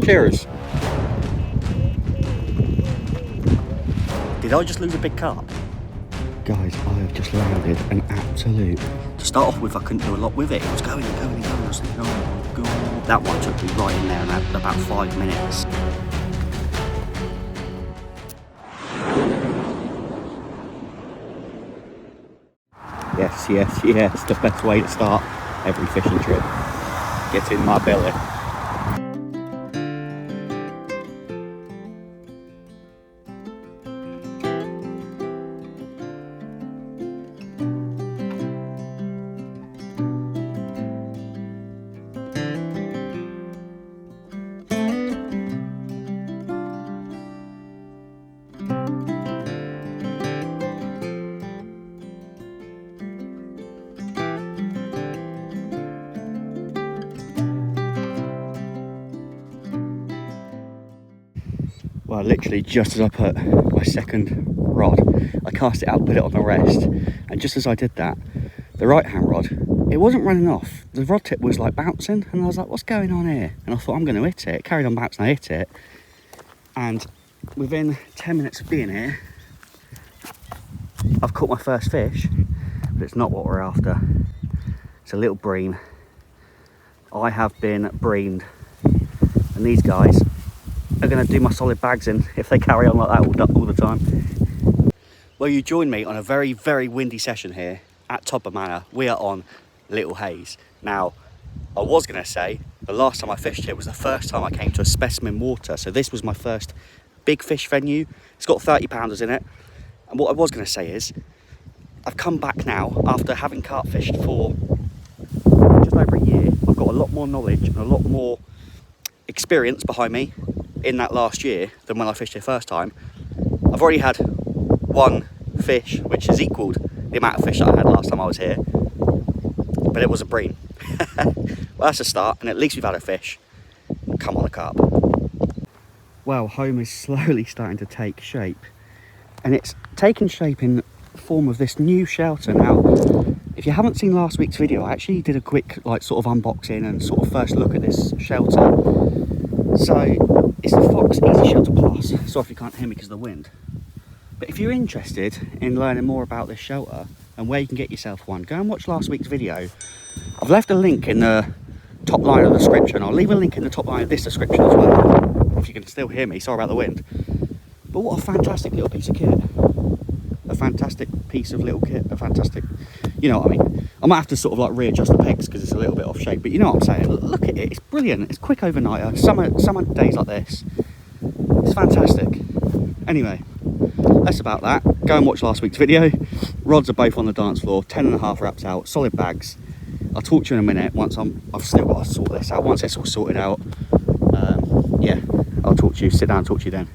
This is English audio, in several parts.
Cheers. Did I just lose a big carp? Guys, I have just landed an absolute... To start off with, I couldn't do a lot with it. It was going and going and going. I was thinking, oh my God. That one took me right in there in about 5 minutes. Yes, yes, yes. The best way to start every fishing trip. Get in my belly. Well, literally just as I put my second rod, I cast it out, put it on the rest, and just as I did that, the right hand rod, it wasn't running off. The rod tip was like bouncing, and I was like, what's going on here? And I thought, I'm going to hit it. It carried on bouncing, I hit it, and within 10 minutes of being here, I've caught my first fish, but it's not what we're after. It's a little bream. I have been breamed, and these guys are going to do my solid bags in if they carry on like that all the time. Well, you join me on a very, very windy session here at Todber Manor. We are on Little Hayes. Now, I was going to say the last time I fished here was the first time I came to a specimen water. So this was my first big fish venue. It's got 30 pounders in it. And what I was going to say is, I've come back now after having carp fished for just over a year. I've got a lot more knowledge and a lot more experience behind me in that last year than when I fished here first time. I've already had one fish which has equalled the amount of fish that I had last time I was here, but it was a bream. Well, that's a start, and at least we've had a fish. Come on, a carp. Well, home is slowly starting to take shape, and it's taken shape in the form of this new shelter. Now, if you haven't seen last week's video, I actually did a quick sort of unboxing and sort of first look at this shelter. So it's the Foxy Easy Shelter Plus. Sorry if you can't hear me because of the wind. But if you're interested in learning more about this shelter and where you can get yourself one, go and watch last week's video. I've left a link in the top line of the description. I'll leave a link in the top line of this description as well, if you can still hear me. Sorry about the wind. But what a fantastic little piece of kit. A fantastic piece of little kit. A fantastic, you know what I mean. I might have to sort of like readjust the pegs because it's a little bit off shape, but you know what I'm saying. Look at it, it's brilliant. It's quick overnighter. Summer days like this, it's fantastic. Anyway, that's about that. Go and watch last week's video. Rods are both on the dance floor, 10.5 wraps out, solid bags. I'll talk to you in a minute once I've still got to sort this out. Once it's all sorted out, yeah, I'll talk to you. Sit down and talk to you then.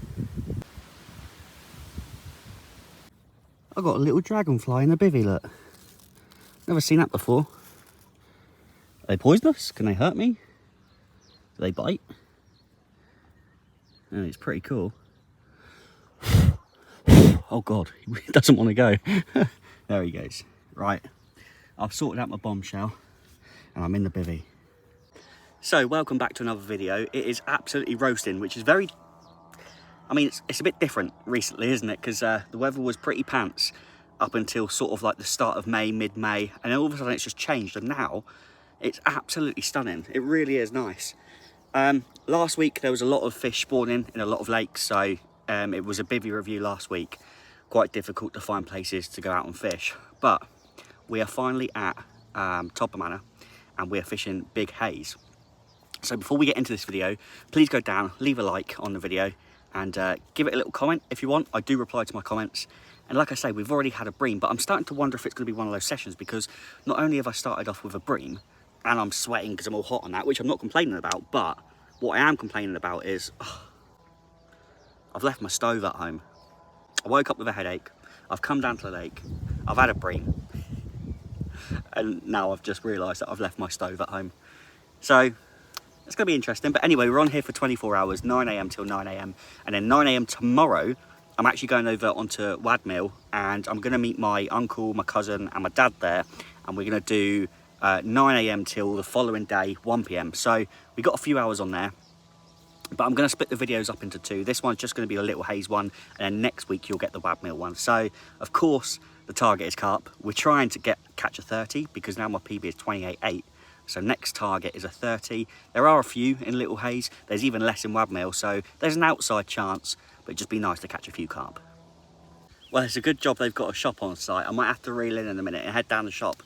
I've got a little dragonfly in the bivvy, look. Never seen that before. Are they poisonous? Can they hurt me? Do they bite? Oh, it's pretty cool. Oh God, he doesn't want to go. There he goes. Right, I've sorted out my bombshell and I'm in the bivvy. So, welcome back to another video. It is absolutely roasting, which is very... I mean, it's a bit different recently, isn't it? Because the weather was pretty pants up until sort of like the start of May, mid-May, and then all of a sudden it's just changed, and now it's absolutely stunning. It really is nice. Last week there was a lot of fish spawning in a lot of lakes, so it was a bivvy review last week. Quite difficult to find places to go out and fish, but we are finally at Todber Manor and we're fishing Big Hayes. So before we get into this video, please go down, leave a like on the video, and give it a little comment if you want. I do reply to my comments. And like I say, we've already had a bream, but I'm starting to wonder if it's going to be one of those sessions, because not only have I started off with a bream, and I'm sweating because I'm all hot on that, which I'm not complaining about, but what I am complaining about is, I've left my stove at home. I woke up with a headache, I've come down to the lake, I've had a bream, and now I've just realised that I've left my stove at home. So it's going to be interesting. But anyway, we're on here for 24 hours, 9 AM till 9 AM. And then 9 AM tomorrow, I'm actually going over onto Wadmill, and I'm going to meet my uncle, my cousin and my dad there. And we're going to do 9 AM till the following day, 1 PM. So we got a few hours on there. But I'm going to split the videos up into two. This one's just going to be a little haze one, and then next week you'll get the Wadmill one. So, of course, the target is carp. We're trying to catch a 30 because now my PB is 28.8. So next target is a 30. There are a few in Little Haze. There's even less in Wadmill, so there's an outside chance, but it'd just be nice to catch a few carp. Well, it's a good job they've got a shop on site. I might have to reel in a minute and head down the shop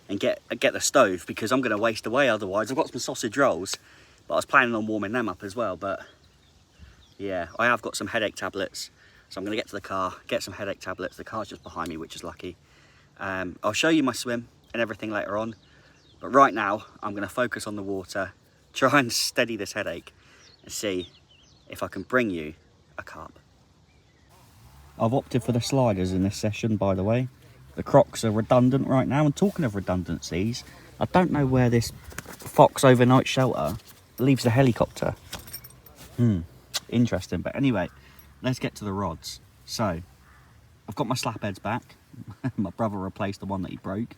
and get the stove, because I'm going to waste away otherwise. I've got some sausage rolls, but I was planning on warming them up as well. But yeah, I have got some headache tablets, so I'm going to get to the car, get some headache tablets. The car's just behind me, which is lucky. I'll show you my swim and everything later on. But right now, I'm going to focus on the water, try and steady this headache, and see if I can bring you a carp. I've opted for the sliders in this session, by the way. The Crocs are redundant right now, and talking of redundancies, I don't know where this Fox overnight shelter leaves the helicopter. Interesting, but anyway, let's get to the rods. So, I've got my slap heads back. My brother replaced the one that he broke,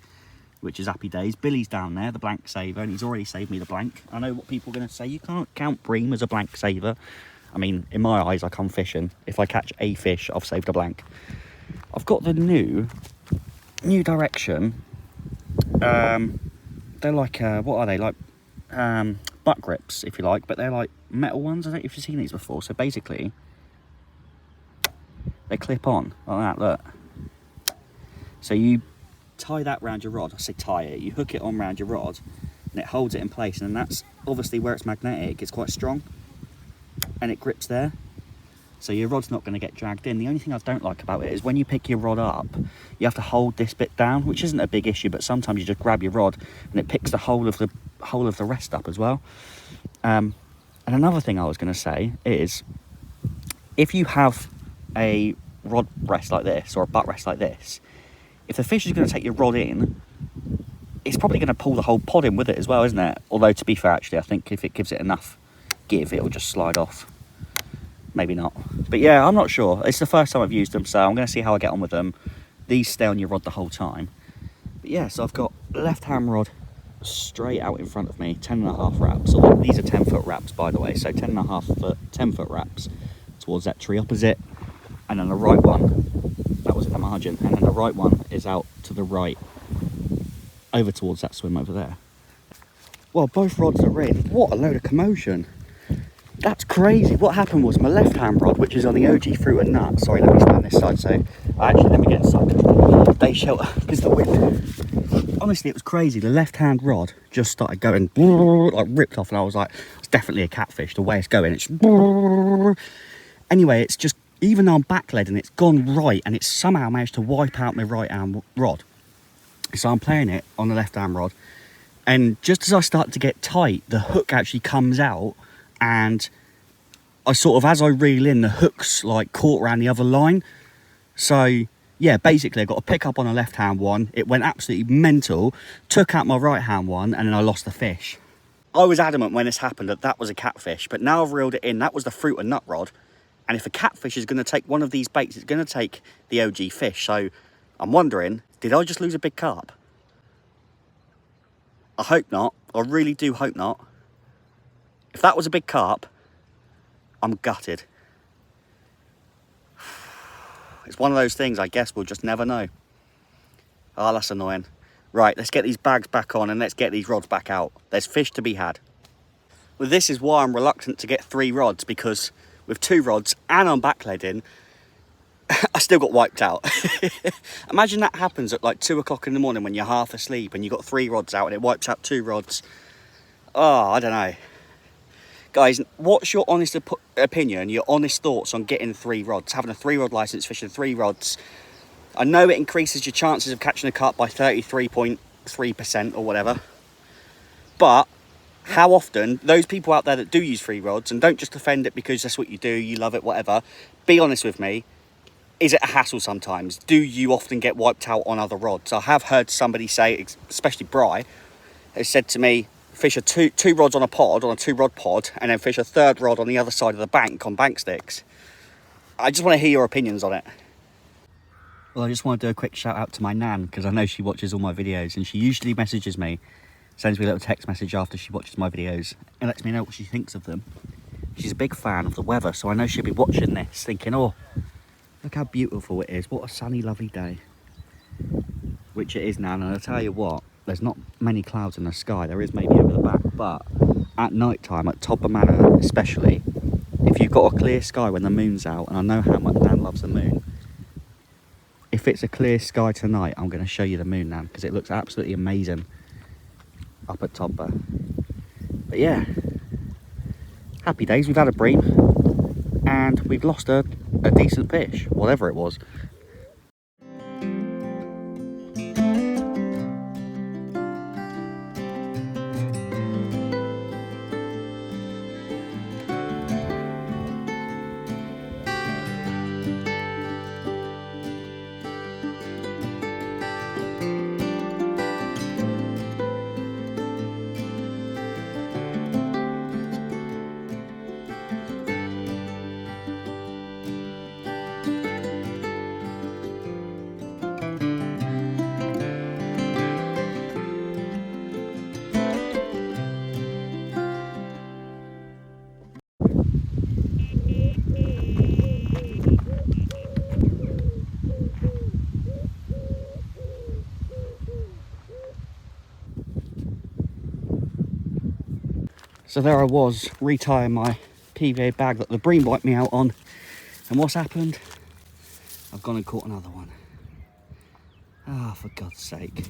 which is happy days. Billy's down there, the blank saver, and he's already saved me the blank. I know what people are going to say, you can't count bream as a blank saver. I mean, in my eyes, I come fishing. If I catch a fish, I've saved a blank. I've got the new direction. They're like, what are they? Like butt grips, if you like, but they're like metal ones. I don't know if you've seen these before. So basically, they clip on like that, look. So you tie that round your rod. I say tie it. You hook it on round your rod, and it holds it in place. And that's obviously where it's magnetic. It's quite strong, and it grips there. So your rod's not going to get dragged in. The only thing I don't like about it is when you pick your rod up, you have to hold this bit down, which isn't a big issue, but sometimes you just grab your rod and it picks the whole of the rest up as well. And another thing I was going to say is, if you have a rod rest like this or a butt rest like this, if the fish is going to take your rod in, it's probably going to pull the whole pod in with it as well, isn't it? Although, to be fair, actually, I think if it gives it enough give, it'll just slide off. Maybe not. But yeah, I'm not sure. It's the first time I've used them, so I'm going to see how I get on with them. These stay on your rod the whole time. But yeah, so I've got left hand rod straight out in front of me, 10.5 wraps. So these are 10-foot wraps, by the way. So 10.5 foot, 10-foot wraps towards that tree opposite. And then the right one, that was in the margin. And then the right one is out to the right, over towards that swim over there. Well, both rods are in. What a load of commotion. That's crazy. What happened was my left hand rod, which is on the OG fruit and nut. Sorry, let me stand this side. So actually, let me get inside. They shelter because the wind. Honestly, it was crazy. The left hand rod just started going like ripped off, and I was like, it's definitely a catfish. The way it's going, it's anyway. It's just, even though I'm backleading, it's gone right, and it's somehow managed to wipe out my right hand rod. So I'm playing it on the left hand rod, and just as I start to get tight, the hook actually comes out. And I sort of, as I reel in, the hook's like caught around the other line. So yeah, basically I got a pick up on a left hand one. It went absolutely mental, took out my right hand one, and then I lost the fish. I was adamant when this happened that was a catfish, but now I've reeled it in. That was the fruit and nut rod. And if a catfish is going to take one of these baits, it's going to take the OG fish. So I'm wondering, did I just lose a big carp? I hope not. I really do hope not. If that was a big carp, I'm gutted. It's one of those things, I guess we'll just never know. Oh, that's annoying. Right, let's get these bags back on and let's get these rods back out. There's fish to be had. Well, this is why I'm reluctant to get 3 rods, because with 2 rods and I'm backleading, I still got wiped out. Imagine that happens at like 2 o'clock in the morning when you're half asleep and you've got 3 rods out and it wipes out 2 rods. Oh, I don't know. Guys, what's your honest opinion, your honest thoughts on getting 3 rods, having a 3-rod license, fishing 3 rods? I know it increases your chances of catching a carp by 33.3% or whatever. But how often, those people out there that do use 3 rods, and don't just defend it because that's what you do, you love it, whatever, be honest with me, is it a hassle sometimes? Do you often get wiped out on other rods? I have heard somebody say, especially Bry, has said to me, fish two rods on a pod, on a 2-rod pod, and then fish a 3rd rod on the other side of the bank on bank sticks. I just want to hear your opinions on it. Well, I just want to do a quick shout out to my nan, because I know she watches all my videos, and she usually messages me, sends me a little text message after she watches my videos, and lets me know what she thinks of them. She's a big fan of the weather, so I know she'll be watching this thinking, oh, look how beautiful it is. What a sunny, lovely day. Which it is now, and I'll tell you what, there's not many clouds in the sky. There is maybe over the back, but at night time, at Todber Manor especially, if you've got a clear sky when the moon's out, and I know how much Nan loves the moon, if it's a clear sky tonight, I'm going to show you the moon, Nan, because it looks absolutely amazing up at Todber. But yeah, happy days. We've had a bream, and we've lost a decent fish, whatever it was. So there I was, retying my PVA bag that the bream wiped me out on. And what's happened? I've gone and caught another one. Ah, oh, for God's sake.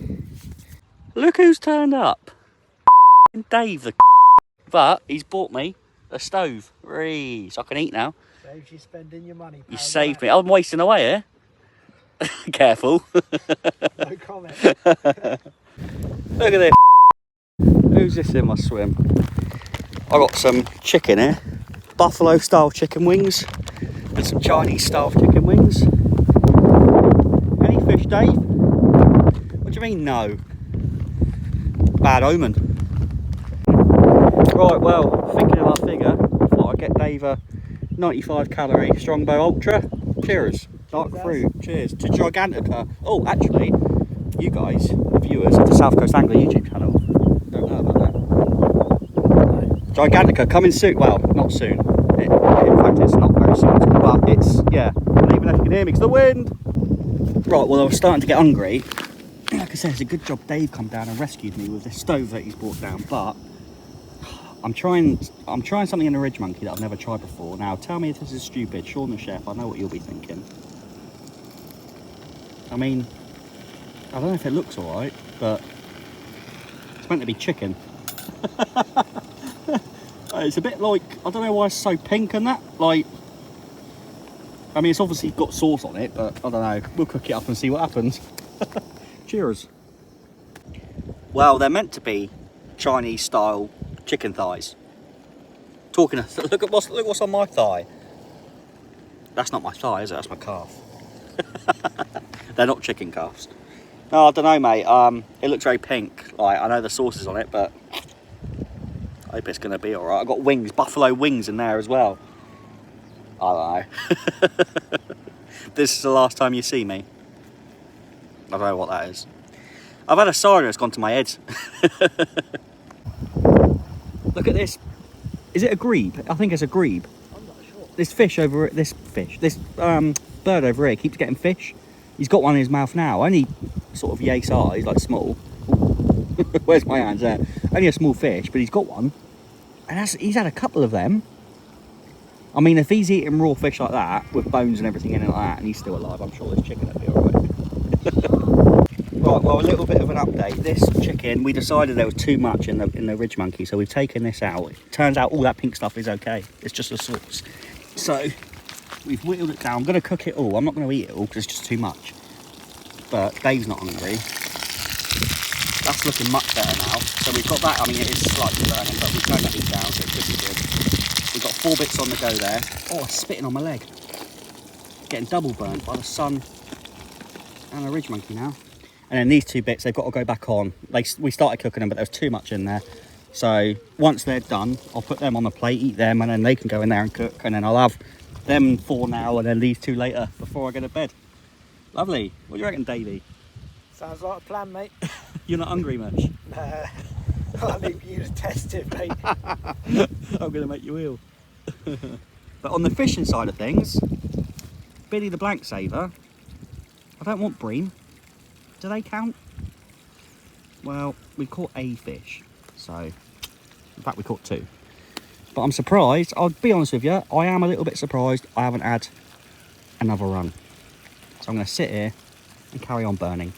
Look who's turned up. Dave the but he's bought me a stove. So I can eat now. Saves you spending your money. You saved me. I'm wasting away here. Careful. No comment. Look at this. Who's this in my swim? I got some chicken here, buffalo style chicken wings and some Chinese style chicken wings. Any fish, Dave? What do you mean no? Bad omen. Right, well, thinking of our figure, I thought I'd get Dave a 95 calorie Strongbow Ultra. Cheers. Dark fruit. Cheers. To Gigantica. Oh, actually, you guys, the viewers of the South Coast Angler YouTube channel, don't know about that. Gigantica coming soon. Well, not soon. In fact, it's not very soon. But it's, yeah. I don't even know if you can hear me because the wind. Right, well, I was starting to get hungry. Like I said, it's a good job Dave come down and rescued me with this stove that he's brought down. But I'm trying something in a ridge monkey that I've never tried before. Now, tell me if this is stupid. Sean the chef, I know what you'll be thinking. I mean, I don't know if it looks alright, but it's meant to be chicken. It's a bit like, I don't know why it's so pink and that, like, I mean, it's obviously got sauce on it, but I don't know, we'll cook it up and see what happens. Cheers. Well, they're meant to be Chinese style chicken thighs. Talking of, look what's on my thigh. That's not my thigh, is it? That's my calf. They're not chicken calves. No, I don't know, mate. It looks very pink. Like, I know the sauce is on it, but I hope it's going to be all right. I've got wings, buffalo wings in there as well. I don't know. This is the last time you see me. I don't know what that is. I've had a siren that's gone to my head. Look at this. Is it a grebe? I think it's a grebe. I'm not sure. This bird over here keeps getting fish. He's got one in his mouth now. Only sort of yay size, like small. Where's my hands there? Only a small fish, but he's got one. And he's had a couple of them. I mean, if he's eating raw fish like that, with bones and everything in it like that, and he's still alive, I'm sure this chicken will be alright. Right, well, a little bit of an update. This chicken, we decided there was too much in the ridge monkey, so we've taken this out. It turns out all that pink stuff is okay. It's just a sauce. So we've whittled it down. I'm going to cook it all. I'm not going to eat it all because it's just too much. But Dave's not hungry. That's looking much better now. So we've got that. I mean, it is slightly burning, but we've turned that heat down, so it's pretty good. We've got 4 bits on the go there. Oh, it's spitting on my leg. Getting double burnt by the sun and a ridge monkey now. And then these 2 bits, they've got to go back on. We started cooking them, but there was too much in there. So once they're done, I'll put them on the plate, eat them, and then they can go in there and cook. And then I'll have them 4 now, and then these 2 later before I go to bed. Lovely. What do you reckon, Davey? Sounds like a plan, mate. You're not hungry much? I'll leave you to test it, mate. I'm going to make you ill. But on the fishing side of things, Billy the Blank Saver, I don't want bream. Do they count? Well, we caught a fish, so in fact we caught 2. But I'm surprised, I'll be honest with you, I am a little bit surprised I haven't had another run. So I'm going to sit here and carry on burning.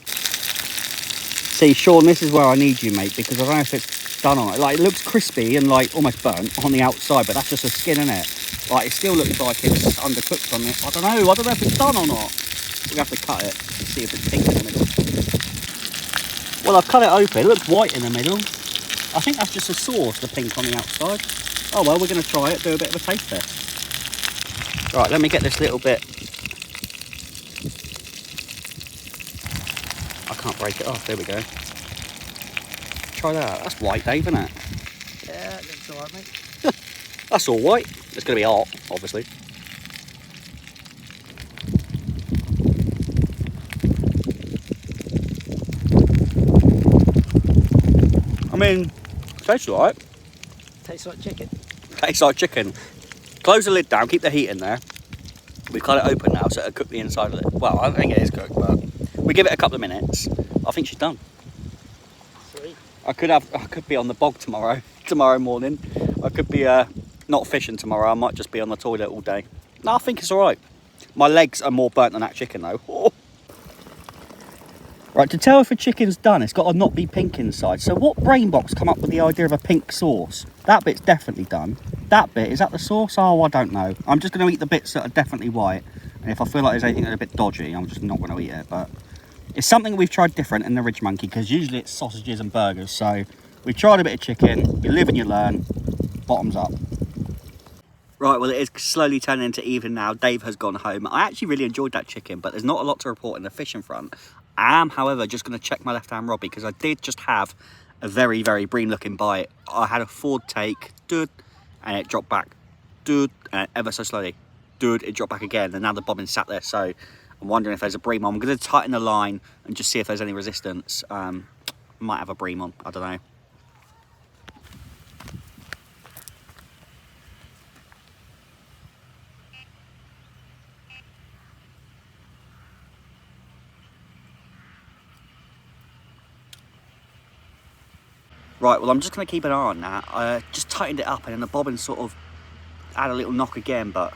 See, Sean, this is where I need you, mate, because I don't know if it's done on it. Like, it looks crispy and like almost burnt on the outside, but that's just the skin, isn't it? Like, it still looks like it's undercooked on it. I don't know if it's done or not. We have to cut it and see if it's pink in the middle. Well, I've cut it open. It looks white in the middle. I think that's just a sauce, the pink on the outside. Oh well, we're going to try it, do a bit of a taste test. Right, let me get this little bit. I can't break it off. There we go. Try that. That's white, Dave, isn't it? Yeah, it looks alright, mate. That's all white. It's going to be hot, obviously. I mean, tastes alright. Tastes like chicken. Tastes like chicken. Close the lid down, keep the heat in there. We've cut it open now, so it'll cook the inside of it. Well, I don't think it is cooked, but we give it a couple of minutes. I think she's done. Sweet. I could be on the bog tomorrow morning. I could be not fishing tomorrow. I might just be on the toilet all day. No, I think it's alright. My legs are more burnt than that chicken though. Oh. Right, to tell if a chicken's done, it's got to not be pink inside. So what brain box come up with the idea of a pink sauce? That bit's definitely done. That bit, is that the sauce? Oh, I don't know. I'm just going to eat the bits that are definitely white. And if I feel like there's anything that's a bit dodgy, I'm just not going to eat it. But it's something we've tried different in the Ridge Monkey, because usually it's sausages and burgers. So we've tried a bit of chicken. You live and you learn. Bottoms up. Right, well, it is slowly turning into evening now. Dave has gone home. I actually really enjoyed that chicken, but there's not a lot to report in the fishing front. I am, however, just going to check my left-hand rod, because I did just have a very, very bream-looking bite. I had a forward take, and it dropped back, and ever so slowly, it dropped back again, and now the bobbin sat there, so I'm wondering if there's a bream on. I'm going to tighten the line and just see if there's any resistance. Might have a bream on, I don't know. Right, well, I'm just going to keep an eye on that. I just tightened it up, and then the bobbin sort of had a little knock again, but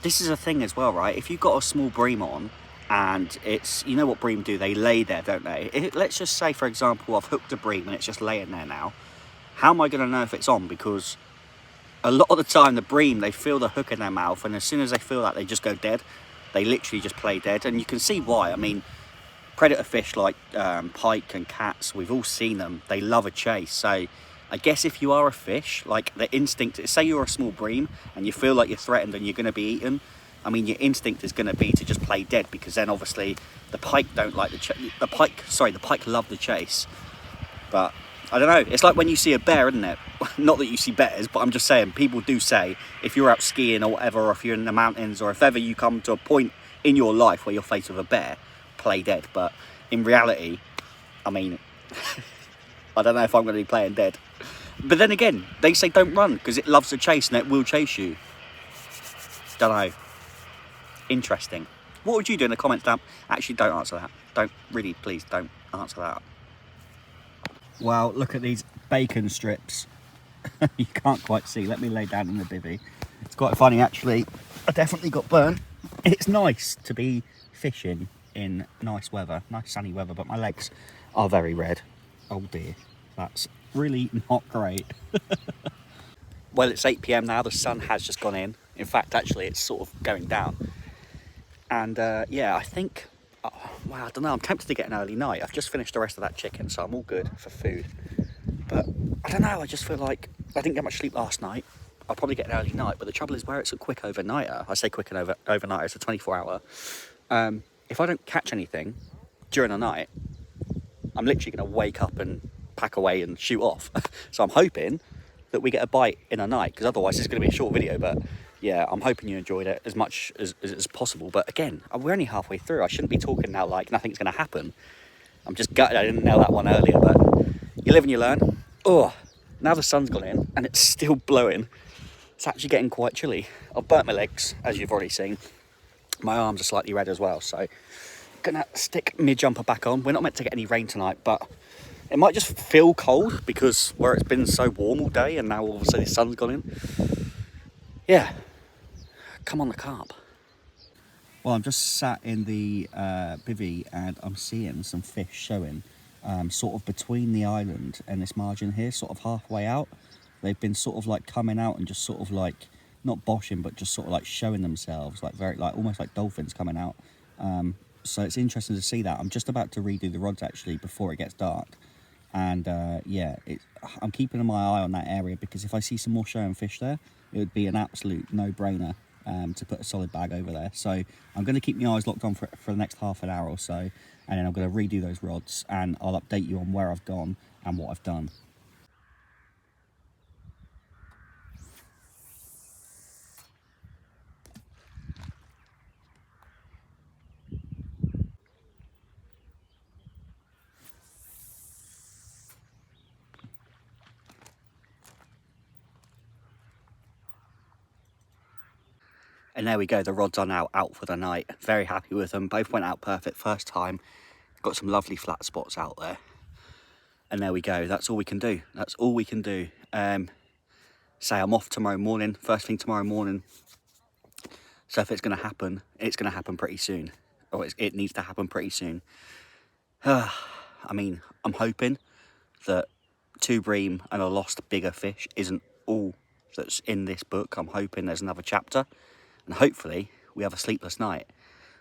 this is a thing as well, right? If you've got a small bream on, and it's, you know what bream do, they lay there, don't they? Let's just say, for example, I've hooked a bream and it's just laying there now. How am I going to know if it's on? Because a lot of the time, the bream, they feel the hook in their mouth, and as soon as they feel that, they just go dead. They literally just play dead, and you can see why. I mean, predator fish like pike and cats, we've all seen them. They love a chase. So I guess if you are a fish, like the instinct, say you're a small bream and you feel like you're threatened and you're going to be eaten, I mean, your instinct is going to be to just play dead, because then obviously the pike don't like the pike love the chase. But I don't know, it's like when you see a bear, isn't it? Not that you see bears, but I'm just saying, people do say if you're out skiing or whatever, or if you're in the mountains, or if ever you come to a point in your life where you're faced with a bear, play dead. But in reality, I mean, I don't know if I'm going to be playing dead. But then again, they say don't run, because it loves to chase and it will chase you. Don't know. Interesting. What would you do in the comments down? Actually, don't answer that. Don't, really, please don't answer that. Well, look at these bacon strips. You can't quite see. Let me lay down in the bivvy. It's quite funny, actually. I definitely got burnt. It's nice to be fishing in nice weather, nice sunny weather, but my legs are very red. Oh dear, that's really not great. Well, it's 8 PM now. The sun has just gone in. In fact, actually, it's sort of going down. And yeah, I think, well, I don't know, I'm tempted to get an early night. I've just finished the rest of that chicken, so I'm all good for food. But I don't know, I just feel like I didn't get much sleep last night. I'll probably get an early night, but the trouble is, where it's a quick overnighter, I say quick and overnighter, it's a 24-hour. If I don't catch anything during the night, I'm literally going to wake up and pack away and shoot off. So I'm hoping that we get a bite in a night, because otherwise it's going to be a short video. But yeah, I'm hoping you enjoyed it as much as possible. But again, we're only halfway through. I shouldn't be talking now like nothing's going to happen. I'm just gutted I didn't nail that one earlier, but you live and you learn. Oh, Now the sun's gone in and it's still blowing. It's actually getting quite chilly. I've burnt my legs, as you've already seen. My arms are slightly red as well, so gonna stick my jumper back on. We're not meant to get any rain tonight, but it might just feel cold because where it's been so warm all day and now all of a sudden the sun's gone in. Yeah, come on the carp. Well, I'm just sat in the bivvy and I'm seeing some fish showing sort of between the island and this margin here, sort of halfway out. They've been sort of like coming out and just sort of like, not boshing, but just sort of like showing themselves, like very, like almost like dolphins coming out. So it's interesting to see that. I'm just about to redo the rods actually before it gets dark. And yeah, I'm keeping my eye on that area because if I see some more showing fish there, it would be an absolute no-brainer to put a solid bag over there. So I'm going to keep my eyes locked on for the next half an hour or so, and then I'm going to redo those rods and I'll update you on where I've gone and what I've done. And there we go, the rods are now out for the night. Very happy with them. Both went out perfect first time. Got some lovely flat spots out there. And there we go, that's all we can do. That's all we can do. Say I'm off tomorrow morning, first thing tomorrow morning. So if it's going to happen, it's going to happen pretty soon. Or it needs to happen pretty soon. I mean, I'm hoping that 2 bream and a lost bigger fish isn't all that's in this book. I'm hoping there's another chapter. And hopefully we have a sleepless night,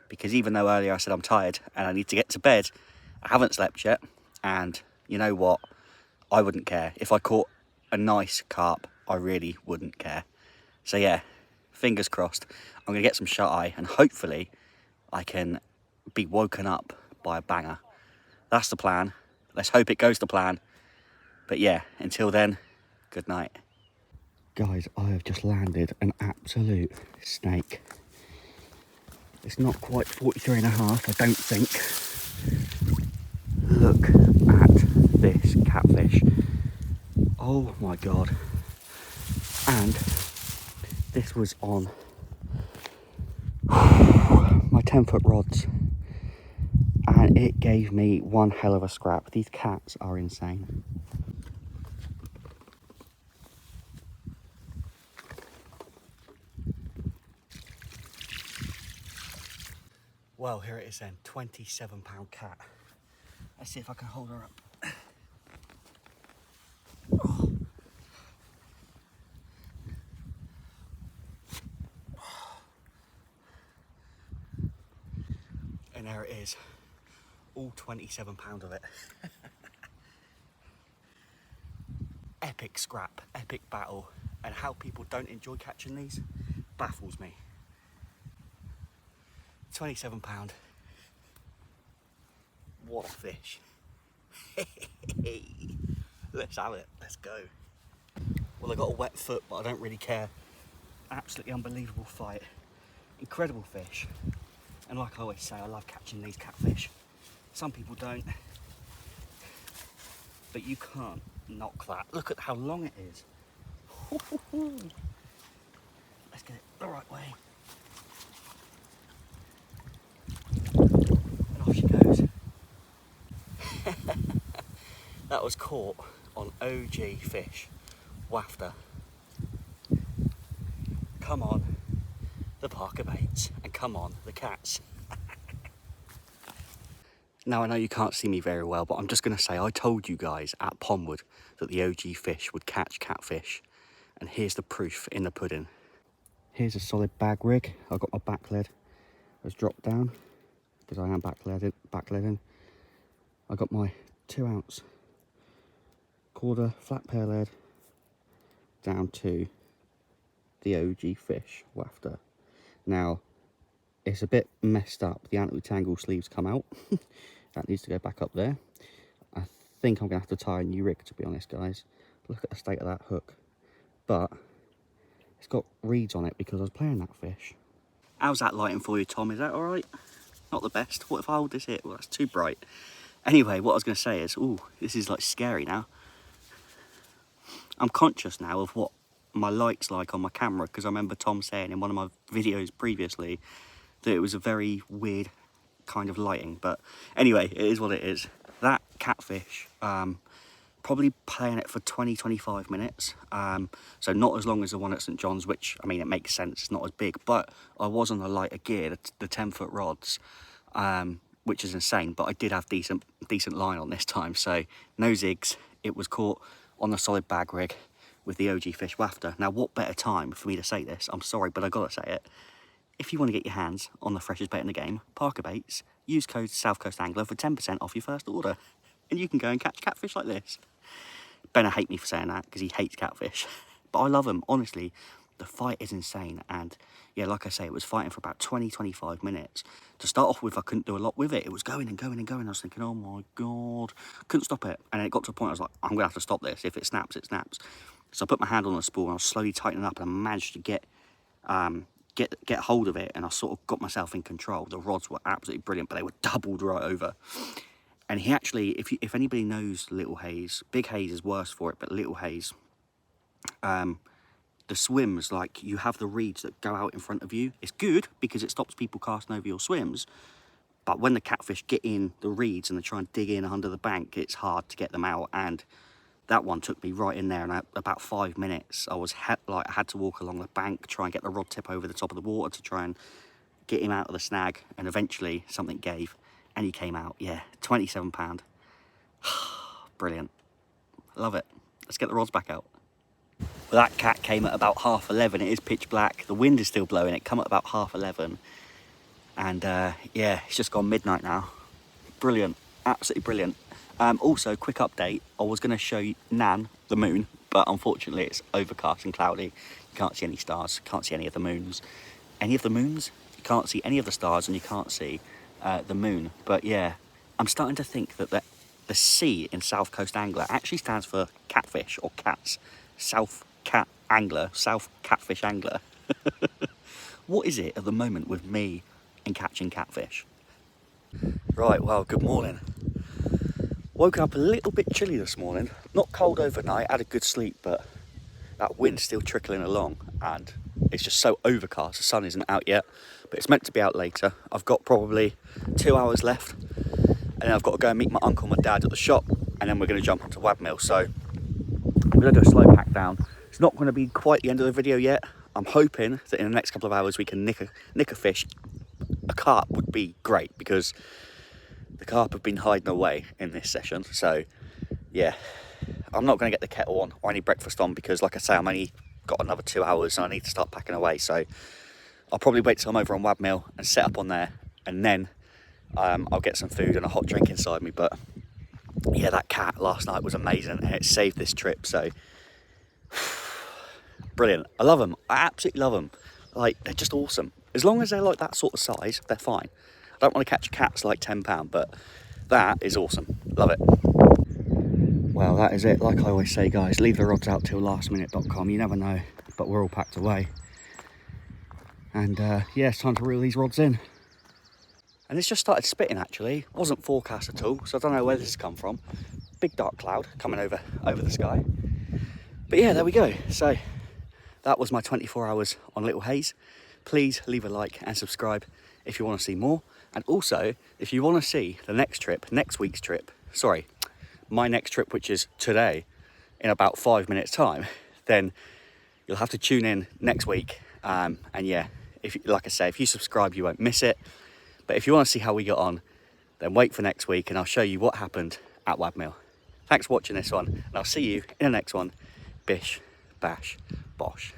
because even though earlier I said I'm tired and I need to get to bed, I haven't slept yet. And you know what? I wouldn't care. If I caught a nice carp, I really wouldn't care. So yeah, fingers crossed. I'm going to get some shut-eye and hopefully I can be woken up by a banger. That's the plan. Let's hope it goes to plan. But yeah, until then, good night. Guys, I have just landed an absolute snake. It's not quite 43 and a half, I don't think. Look at this catfish. Oh my God. And this was on my 10-foot rods. And it gave me one hell of a scrap. These cats are insane. Well, here it is then, 27-pound cat. Let's see if I can hold her up. Oh. And there it is, all 27 pound of it. Epic scrap, epic battle, and how people don't enjoy catching these baffles me. 27 pound. What a fish. Let's have it, let's go. Well, I got a wet foot, but I don't really care. Absolutely unbelievable fight. Incredible fish. And like I always say, I love catching these catfish. Some people don't. But you can't knock that. Look at how long it is. Let's get it the right way. And off she goes. That was caught on OG fish. Wafter. Come on, the Parker baits, and come on, the cats. Now I know you can't see me very well, but I'm just going to say I told you guys at Pondwood that the OG fish would catch catfish, and here's the proof in the pudding. Here's a solid bag rig. I've got my back lead has dropped down because I am back leading. I got my 2-ounce quarter flat pair lead down to the OG fish wafter. Now it's a bit messed up. The anti-tangle sleeves come out. That needs to go back up there. I think I'm gonna have to tie a new rig, to be honest, guys. Look at the state of that hook. But it's got reeds on it because I was playing that fish. How's that lighting for you, Tom? Is that all right? Not the best. What if I hold this here? Well, that's too bright. Anyway, what I was gonna say is, ooh, this is like scary now. I'm conscious now of what my light's like on my camera, because I remember Tom saying in one of my videos previously that it was a very weird kind of lighting. But anyway, it is what it is. That catfish, probably playing it for 20-25 minutes, so not as long as the one at St John's, which, I mean, it makes sense, it's not as big, but I was on a lighter gear, the 10-foot rods, which is insane, but I did have decent line on this time, so no zigs. It was caught on the solid bag rig with the OG fish wafter. Now, what better time for me to say this? I'm sorry, but I gotta say it. If you want to get your hands on the freshest bait in the game, Parker Baits, use code South Coast Angler for 10% off your first order, and you can go and catch catfish like this. Ben will hate me for saying that because he hates catfish, but I love them, honestly. The fight is insane, and yeah, like I say, it was fighting for about 20-25 minutes. To start off with, I couldn't do a lot with it. It was going and going and going. I was thinking, oh my God, couldn't stop it. And it got to a point I was like, I'm gonna have to stop this. If it snaps, it snaps. So I put my hand on the spool and I was slowly tightening up, and I managed to get hold of it, and I sort of got myself in control. The rods were absolutely brilliant, but they were doubled right over. And he actually, if anybody knows Little Hayes, Big Hayes is worse for it, but Little Hayes, the swims, like, you have the reeds that go out in front of you. It's good because it stops people casting over your swims, but when the catfish get in the reeds and they try and dig in under the bank, it's hard to get them out. And that one took me right in there, and about 5 minutes, I was I had to walk along the bank, try and get the rod tip over the top of the water to try and get him out of the snag, and eventually something gave. And he came out, yeah, £27. Brilliant. Love it. Let's get the rods back out. Well, that cat came at about 11:30. It is pitch black. The wind is still blowing. It come at about 11:30. And yeah, it's just gone midnight now. Brilliant. Absolutely brilliant. Also, quick update. I was going to show you Nan, the moon, but unfortunately it's overcast and cloudy. You can't see any stars. Can't see any of the moons. Any of the moons? You can't see any of the stars, and you can't see the moon. But yeah, I'm starting to think that the C in South Coast Angler actually stands for catfish or cats. South Cat Angler, South Catfish Angler. What is it at the moment with me and catching catfish? Right, well, good morning. Woke up a little bit chilly this morning. Not cold overnight, had a good sleep, but that wind's still trickling along, and it's just so overcast. The sun isn't out yet, but it's meant to be out later. I've got probably 2 hours left, and then I've got to go and meet my uncle and my dad at the shop, and then we're going to jump onto Wadmill. So I'm going to go slow pack down. It's not going to be quite the end of the video yet. I'm hoping that in the next couple of hours we can nick a fish. A carp would be great, because the carp have been hiding away in this session. So yeah, I'm not going to get the kettle on or any breakfast on, because like I say, I'm only got another 2 hours and I need to start packing away. So I'll probably wait till I'm over on Wadmill and set up on there, and then I'll get some food and a hot drink inside me. But yeah, that cat last night was amazing, and it saved this trip. So brilliant. I love them. I absolutely love them. Like, they're just awesome. As long as they're like that sort of size, they're fine. I don't want to catch cats like £10, but that is awesome. Love it. Well, that is it. Like I always say, guys, leave the rods out till lastminute.com. You never know, but we're all packed away. And yeah, it's time to reel these rods in. And it's just started spitting, actually. Wasn't forecast at all, so I don't know where this has come from. Big dark cloud coming over the sky. But yeah, there we go. So that was my 24 hours on Little Hayes. Please leave a like and subscribe if you want to see more. And also, if you want to see the next week's trip, sorry, my next trip, which is today, in about 5 minutes time, then you'll have to tune in next week. And yeah, like I say, if you subscribe, you won't miss it. But if you want to see how we got on, then wait for next week, and I'll show you what happened at Wadmill. Thanks for watching this one, and I'll see you in the next one. Bish, bash, bosh.